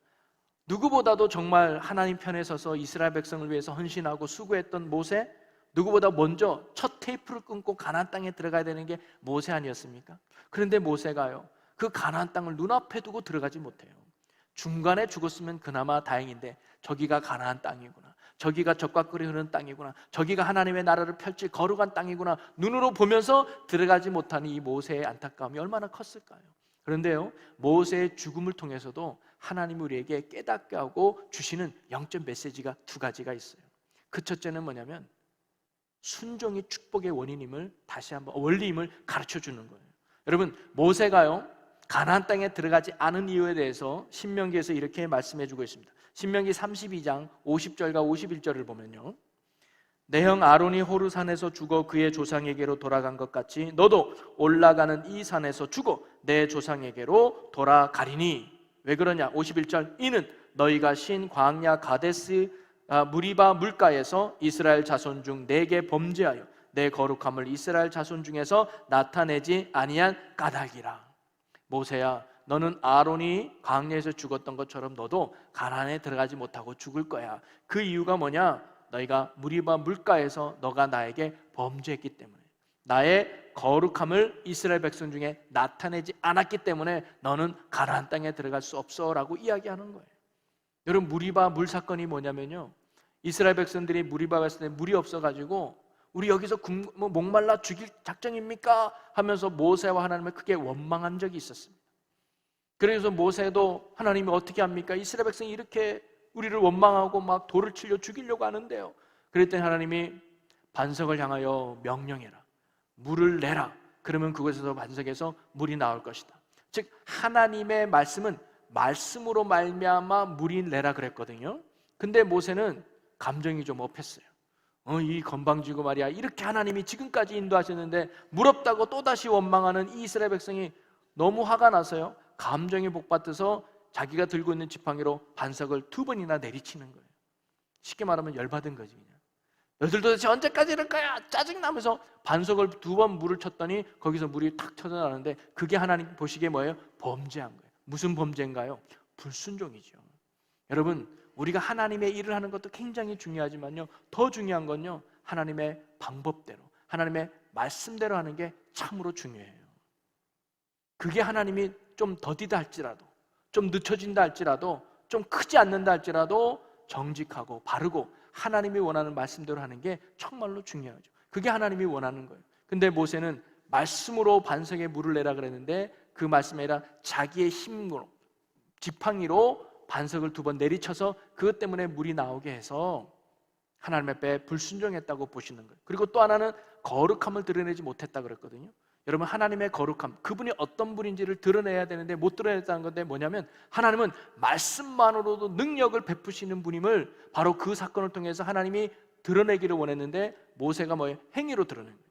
누구보다도 정말 하나님 편에 서서 이스라엘 백성을 위해서 헌신하고 수고했던 모세, 누구보다 먼저 첫 테이프를 끊고 가나안 땅에 들어가야 되는 게 모세 아니었습니까? 그런데 모세가요, 그 가나안 땅을 눈앞에 두고 들어가지 못해요. 중간에 죽었으면 그나마 다행인데 저기가 가나안 땅이구나, 저기가 젖과 꿀이 흐르는 땅이구나, 저기가 하나님의 나라를 펼칠 거룩한 땅이구나 눈으로 보면서 들어가지 못하는 이 모세의 안타까움이 얼마나 컸을까요? 그런데요, 모세의 죽음을 통해서도 하나님이 우리에게 깨닫게 하고 주시는 영적 메시지가 두 가지가 있어요. 그 첫째는 뭐냐면 순종이 축복의 원인임을 다시 한번 원리임을 가르쳐 주는 거예요. 여러분, 모세가요 가나안 땅에 들어가지 않은 이유에 대해서 신명기에서 이렇게 말씀해 주고 있습니다. 신명기 32장 50절과 51절을 보면요, 내 형 아론이 호르산에서 죽어 그의 조상에게로 돌아간 것 같이 너도 올라가는 이 산에서 죽어 내 조상에게로 돌아가리니. 왜 그러냐? 51절, 이는 너희가 신 광야 가데스 무리바 물가에서 이스라엘 자손 중 내게 범죄하여 내 거룩함을 이스라엘 자손 중에서 나타내지 아니한 까닭이라. 모세야, 너는 아론이 광야에서 죽었던 것처럼 너도 가나안에 들어가지 못하고 죽을 거야. 그 이유가 뭐냐? 너희가 무리바 물가에서 너가 나에게 범죄했기 때문에, 나의 거룩함을 이스라엘 백성 중에 나타내지 않았기 때문에 너는 가나안 땅에 들어갈 수 없어 라고 이야기하는 거예요. 여러분, 무리바 물 사건이 뭐냐면요, 이스라엘 백성들이 무리바 갔을 때 물이 없어가지고 우리 여기서 목말라 죽일 작정입니까? 하면서 모세와 하나님을 크게 원망한 적이 있었습니다. 그래서 모세도 하나님이 어떻게 합니까? 이스라엘 백성이 이렇게 우리를 원망하고 막 돌을 치려 죽이려고 하는데요. 그랬더니 하나님이 반석을 향하여 명령해라, 물을 내라. 그러면 그곳에서 반석에서 물이 나올 것이다. 즉 하나님의 말씀은 말씀으로 말미암아 물이 내라 그랬거든요. 근데 모세는 감정이 좀 업했어요. 이 건방지고 말이야, 이렇게 하나님이 지금까지 인도하셨는데 물 없다고 또다시 원망하는 이 이스라엘 백성이 너무 화가 나서요, 감정이 복받쳐서 자기가 들고 있는 지팡이로 반석을 2번이나 내리치는 거예요. 쉽게 말하면 열받은 거지. 그냥 너희들 도대체 언제까지 이럴 거야? 짜증나면서 반석을 2번 물을 쳤더니 거기서 물이 탁 터져나오는데 그게 하나님 보시기에 뭐예요? 범죄한 거예요. 무슨 범죄인가요? 불순종이죠. 여러분, 우리가 하나님의 일을 하는 것도 굉장히 중요하지만요, 더 중요한 건요, 하나님의 방법대로, 하나님의 말씀대로 하는 게 참으로 중요해요. 그게 하나님이 좀 더디다 할지라도, 좀 늦춰진다 할지라도, 좀 크지 않는다 할지라도 정직하고 바르고 하나님이 원하는 말씀대로 하는 게 정말로 중요하죠. 그게 하나님이 원하는 거예요. 근데 모세는 말씀으로 반석에 물을 내라 그랬는데 그 말씀이 아니라 자기의 힘으로, 지팡이로 반석을 2번 내리쳐서 그것 때문에 물이 나오게 해서 하나님 앞에 불순종했다고 보시는 거예요. 그리고 또 하나는 거룩함을 드러내지 못했다 그랬거든요. 여러분, 하나님의 거룩함, 그분이 어떤 분인지를 드러내야 되는데 못 드러냈다는 건데 뭐냐면, 하나님은 말씀만으로도 능력을 베푸시는 분임을 바로 그 사건을 통해서 하나님이 드러내기를 원했는데 모세가 뭐예요? 행위로 드러낸 거예요.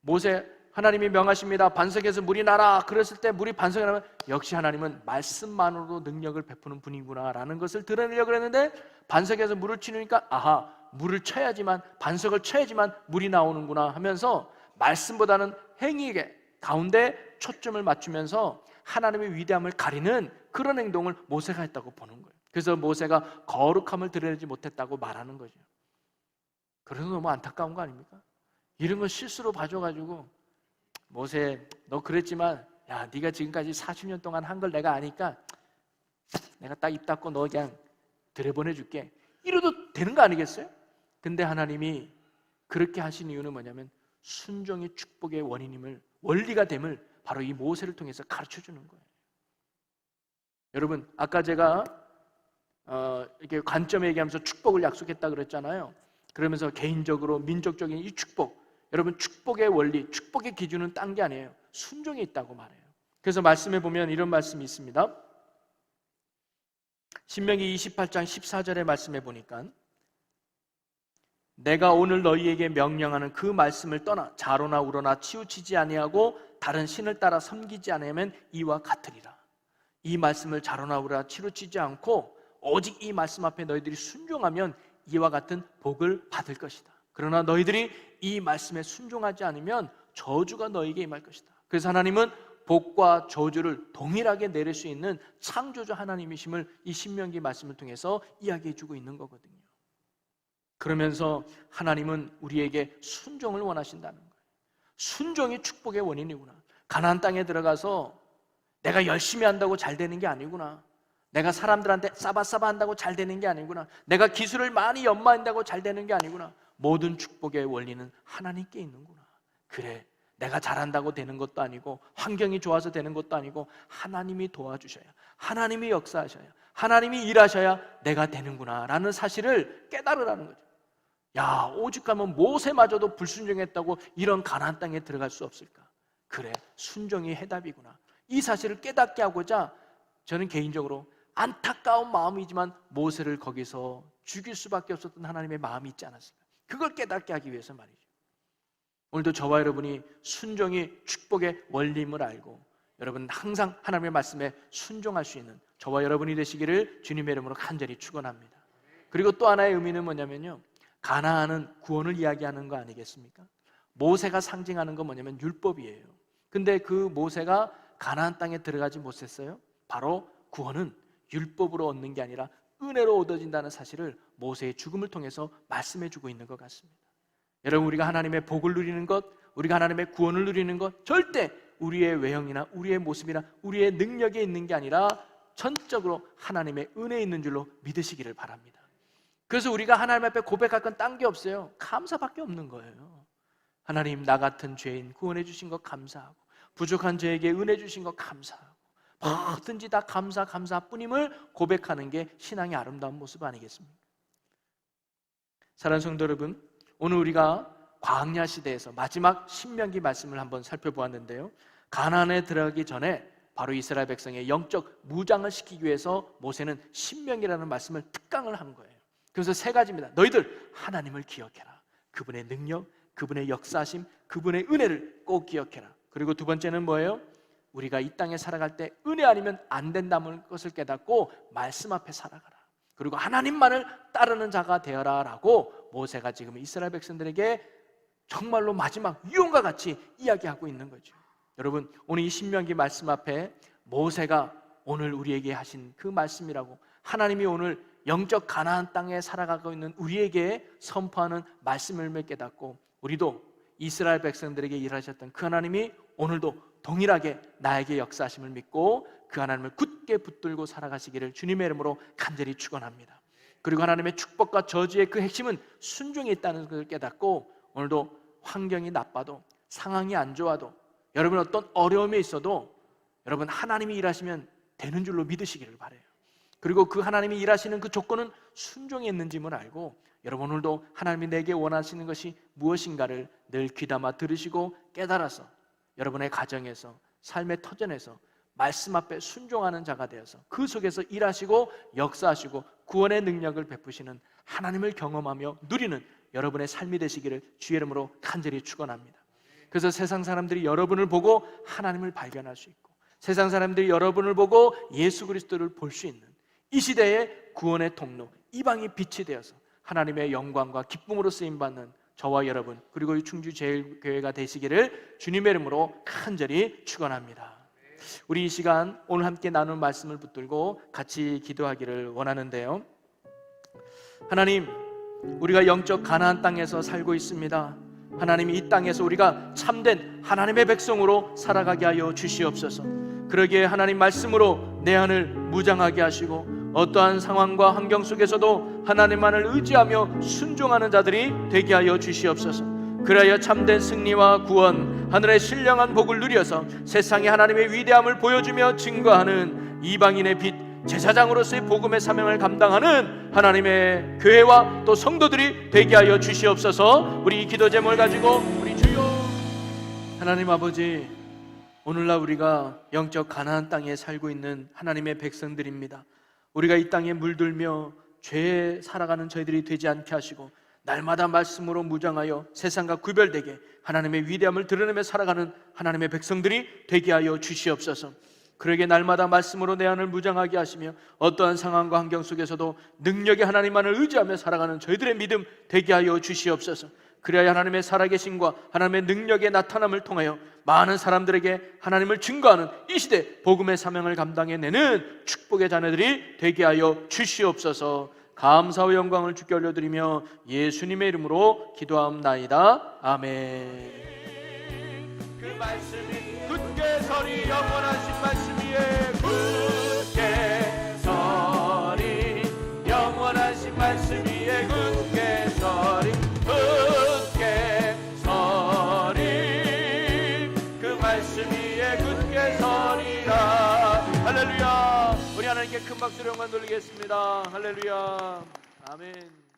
모세, 하나님이 명하십니다, 반석에서 물이 나라. 그랬을 때 물이 반석에 나면 역시 하나님은 말씀만으로도 능력을 베푸는 분이구나 라는 것을 드러내려고 했는데, 반석에서 물을 치니까 아하, 물을 쳐야지만, 반석을 쳐야지만 물이 나오는구나 하면서 말씀보다는 행위에 가운데 초점을 맞추면서 하나님의 위대함을 가리는 그런 행동을 모세가 했다고 보는 거예요. 그래서 모세가 거룩함을 드러내지 못했다고 말하는 거죠. 그래서 너무 안타까운 거 아닙니까? 이런 걸 실수로 봐줘가지고, 모세 너 그랬지만 야, 네가 지금까지 40년 동안 한 걸 내가 아니까 내가 딱 입 닫고 너 그냥 들여보내줄게, 이래도 되는 거 아니겠어요? 근데 하나님이 그렇게 하신 이유는 뭐냐면 순종이 축복의 원인임을, 원리가 됨을 바로 이 모세를 통해서 가르쳐주는 거예요. 여러분, 아까 제가 이렇게 관점에 얘기하면서 축복을 약속했다 그랬잖아요. 그러면서 개인적으로 민족적인 이 축복, 여러분 축복의 원리, 축복의 기준은 딴 게 아니에요. 순종에 있다고 말해요. 그래서 말씀해 보면 이런 말씀이 있습니다. 신명기 28장 14절의 말씀해 보니까 내가 오늘 너희에게 명령하는 그 말씀을 떠나 자로나 우로나 치우치지 아니하고 다른 신을 따라 섬기지 않으면 이와 같으리라. 이 말씀을 자로나 우로나 치우치지 않고 오직 이 말씀 앞에 너희들이 순종하면 이와 같은 복을 받을 것이다. 그러나 너희들이 이 말씀에 순종하지 않으면 저주가 너희에게 임할 것이다. 그래서 하나님은 복과 저주를 동일하게 내릴 수 있는 창조주 하나님이심을 이 신명기 말씀을 통해서 이야기해 주고 있는 거거든요. 그러면서 하나님은 우리에게 순종을 원하신다는 거예요. 순종이 축복의 원인이구나. 가나안 땅에 들어가서 내가 열심히 한다고 잘 되는 게 아니구나. 내가 사람들한테 싸바싸바 한다고 잘 되는 게 아니구나. 내가 기술을 많이 연마한다고 잘 되는 게 아니구나. 모든 축복의 원리는 하나님께 있는구나. 그래, 내가 잘한다고 되는 것도 아니고 환경이 좋아서 되는 것도 아니고 하나님이 도와주셔야, 하나님이 역사하셔야, 하나님이 일하셔야 내가 되는구나 라는 사실을 깨달으라는 거죠. 야, 오죽하면 모세마저도 불순종했다고 이런 가나안 땅에 들어갈 수 없을까? 그래, 순종이 해답이구나. 이 사실을 깨닫게 하고자 저는 개인적으로 안타까운 마음이지만 모세를 거기서 죽일 수밖에 없었던 하나님의 마음이 있지 않았을까? 그걸 깨닫게 하기 위해서 말이죠. 오늘도 저와 여러분이 순종이 축복의 원리임을 알고 여러분 항상 하나님의 말씀에 순종할 수 있는 저와 여러분이 되시기를 주님의 이름으로 간절히 축원합니다. 그리고 또 하나의 의미는 뭐냐면요, 가나안은 구원을 이야기하는 거 아니겠습니까? 모세가 상징하는 건 뭐냐면 율법이에요. 근데 그 모세가 가나안 땅에 들어가지 못했어요. 바로 구원은 율법으로 얻는 게 아니라 은혜로 얻어진다는 사실을 모세의 죽음을 통해서 말씀해 주고 있는 것 같습니다. 여러분, 우리가 하나님의 복을 누리는 것, 우리가 하나님의 구원을 누리는 것, 절대 우리의 외형이나 우리의 모습이나 우리의 능력에 있는 게 아니라 전적으로 하나님의 은혜에 있는 줄로 믿으시기를 바랍니다. 그래서 우리가 하나님 앞에 고백할 건 딴 게 없어요. 감사밖에 없는 거예요. 하나님, 나 같은 죄인 구원해 주신 것 감사하고, 부족한 저에게 은혜 주신 것 감사하고, 뭐든지 다 감사뿐임을 고백하는 게 신앙의 아름다운 모습 아니겠습니까? 사랑하는 성도 여러분, 오늘 우리가 광야 시대에서 마지막 신명기 말씀을 한번 살펴보았는데요, 가나안에 들어가기 전에 바로 이스라엘 백성의 영적 무장을 시키기 위해서 모세는 신명기라는 말씀을 특강을 한 거예요. 그래서 세 가지입니다. 너희들 하나님을 기억해라. 그분의 능력, 그분의 역사하심, 그분의 은혜를 꼭 기억해라. 그리고 두 번째는 뭐예요? 우리가 이 땅에 살아갈 때 은혜 아니면 안 된다는 것을 깨닫고 말씀 앞에 살아가라. 그리고 하나님만을 따르는 자가 되어라 라고 모세가 지금 이스라엘 백성들에게 정말로 마지막 유언과 같이 이야기하고 있는 거죠. 여러분, 오늘 이 신명기 말씀 앞에 모세가 오늘 우리에게 하신 그 말씀이라고, 하나님이 오늘 영적 가나안 땅에 살아가고 있는 우리에게 선포하는 말씀을 깨닫고 우리도 이스라엘 백성들에게 일하셨던 그 하나님이 오늘도 동일하게 나에게 역사하심을 믿고 그 하나님을 굳게 붙들고 살아가시기를 주님의 이름으로 간절히 축원합니다. 그리고 하나님의 축복과 저주의 그 핵심은 순종에 있다는 것을 깨닫고 오늘도 환경이 나빠도, 상황이 안 좋아도, 여러분 어떤 어려움이 있어도 여러분 하나님이 일하시면 되는 줄로 믿으시기를 바라요. 그리고 그 하나님이 일하시는 그 조건은 순종에 있는지를 알고 여러분 오늘도 하나님이 내게 원하시는 것이 무엇인가를 늘 귀담아 들으시고 깨달아서 여러분의 가정에서, 삶의 터전에서 말씀 앞에 순종하는 자가 되어서 그 속에서 일하시고 역사하시고 구원의 능력을 베푸시는 하나님을 경험하며 누리는 여러분의 삶이 되시기를 주의 이름으로 간절히 축원합니다. 그래서 세상 사람들이 여러분을 보고 하나님을 발견할 수 있고, 세상 사람들이 여러분을 보고 예수 그리스도를 볼 수 있는 이 시대의 구원의 통로, 이방이 빛이 되어서 하나님의 영광과 기쁨으로 쓰임받는 저와 여러분, 그리고 이 충주제일교회가 되시기를 주님의 이름으로 간절히 축원합니다. 우리 이 시간 오늘 함께 나눈 말씀을 붙들고 같이 기도하기를 원하는데요, 하나님, 우리가 영적 가나안 땅에서 살고 있습니다. 하나님, 이 땅에서 우리가 참된 하나님의 백성으로 살아가게 하여 주시옵소서. 그러기에 하나님 말씀으로 내 안을 무장하게 하시고 어떠한 상황과 환경 속에서도 하나님만을 의지하며 순종하는 자들이 되게 하여 주시옵소서. 그래야 참된 승리와 구원, 하늘의 신령한 복을 누려서 세상에 하나님의 위대함을 보여주며 증거하는 이방인의 빛, 제사장으로서의 복음의 사명을 감당하는 하나님의 교회와 또 성도들이 되게 하여 주시옵소서. 우리 이 기도 제목을 가지고 우리 주여 하나님 아버지, 오늘날 우리가 영적 가나안 땅에 살고 있는 하나님의 백성들입니다. 우리가 이 땅에 물들며 죄에 살아가는 저희들이 되지 않게 하시고 날마다 말씀으로 무장하여 세상과 구별되게 하나님의 위대함을 드러내며 살아가는 하나님의 백성들이 되게 하여 주시옵소서. 그러게 날마다 말씀으로 내 안을 무장하게 하시며 어떠한 상황과 환경 속에서도 능력의 하나님만을 의지하며 살아가는 저희들의 믿음 되게 하여 주시옵소서. 그래야 하나님의 살아계심과 하나님의 능력의 나타남을 통하여 많은 사람들에게 하나님을 증거하는 이 시대 복음의 사명을 감당해내는 축복의 자녀들이 되게 하여 주시옵소서. 감사와 영광을 주께 올려드리며 예수님의 이름으로 기도하옵나이다. 아멘. 그 말씀이 굳게 서리, 영원하신 말씀 위에 굳게 서리, 영원하신 말씀 위에 굳게 서리, 굳게 서리, 그 말씀 위에 굳게 서리라. 할렐루야. 우리 하나님께 큰 박수로 영광 돌리겠습니다. 할렐루야. 아멘.